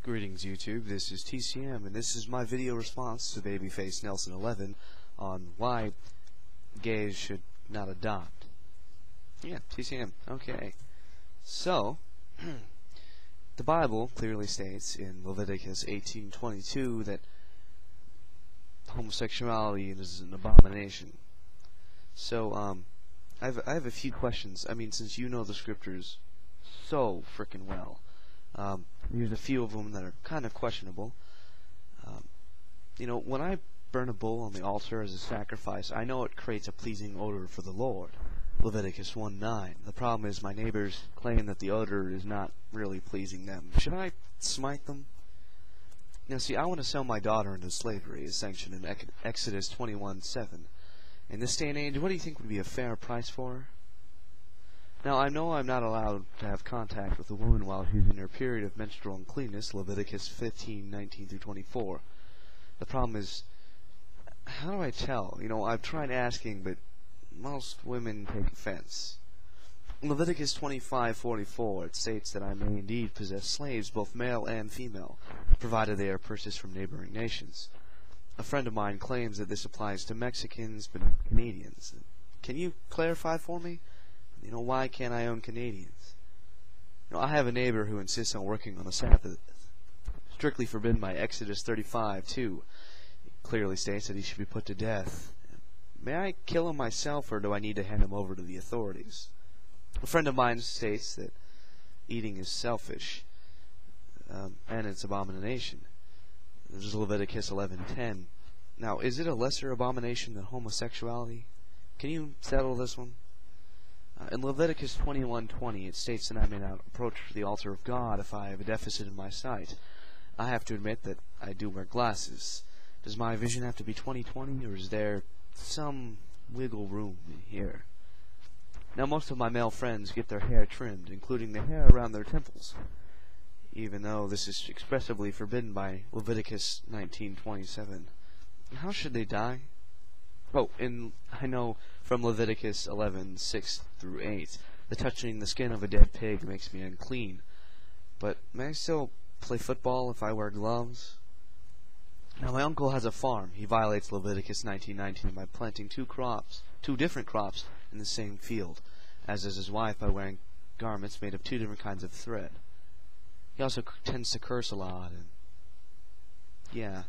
Greetings YouTube, this is TCM, and this is my video response to Babyface Nelson 11 on why gays should not adopt. Yeah, TCM, okay. So, the Bible clearly states in Leviticus 18:22 that homosexuality is an abomination. So, I have a few questions. I mean, since you know the scriptures so frickin' well, there's a few of them that are kind of questionable. You know, when I burn a bull on the altar as a sacrifice, I know it creates a pleasing odor for the Lord. Leviticus 1:9. The problem is my neighbors claim that the odor is not really pleasing them. Should I smite them? Now see, I want to sell my daughter into slavery, as sanctioned in Exodus 21:7. In this day and age, what do you think would be a fair price for her? Now, I know I'm not allowed to have contact with a woman while she's in her period of menstrual uncleanness, Leviticus 15:19-24. The problem is, how do I tell? You know, I've tried asking, but most women take offense. In Leviticus 25:44, it states that I may indeed possess slaves, both male and female, provided they are purchased from neighboring nations. A friend of mine claims that this applies to Mexicans, but not Canadians. Can you clarify for me? You know, why can't I own Canadians? You know, I have a neighbor who insists on working on the Sabbath, strictly forbidden by Exodus 35:2. It clearly states that he should be put to death. May I kill him myself, or do I need to hand him over to the authorities? A friend of mine states that eating is selfish, and it's abomination. This is Leviticus 11:10. Now, is it a lesser abomination than homosexuality? Can you settle this one? In Leviticus 21:20, it states that I may not approach the altar of God if I have a deficit in my sight. I have to admit that I do wear glasses. Does my vision have to be 20/20, or is there some wiggle room here? Now, most of my male friends get their hair trimmed, including the hair around their temples, even though this is expressly forbidden by Leviticus 19:27. How should they die? Oh, and I know from Leviticus 11:6-8, the touching the skin of a dead pig makes me unclean. But may I still play football if I wear gloves? Now, my uncle has a farm. He violates Leviticus 19:19 by planting two different crops in the same field, as is his wife by wearing garments made of two different kinds of thread. He also tends to curse a lot, and yeah.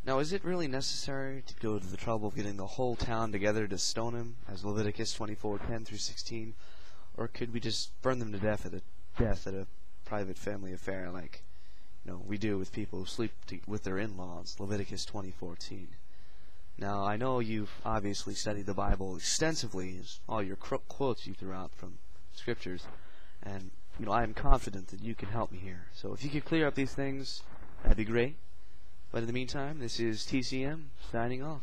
Now, is it really necessary to go to the trouble of getting the whole town together to stone him, as Leviticus 24:10-16, or could we just burn them to death at a private family affair, like, you know, we do with people who sleep with their in-laws, Leviticus 20:14? Now, I know you've obviously studied the Bible extensively, as all your quotes you threw out from scriptures, and you know, I am confident that you can help me here. So if you could clear up these things, that'd be great. But in the meantime, this is TCM signing off.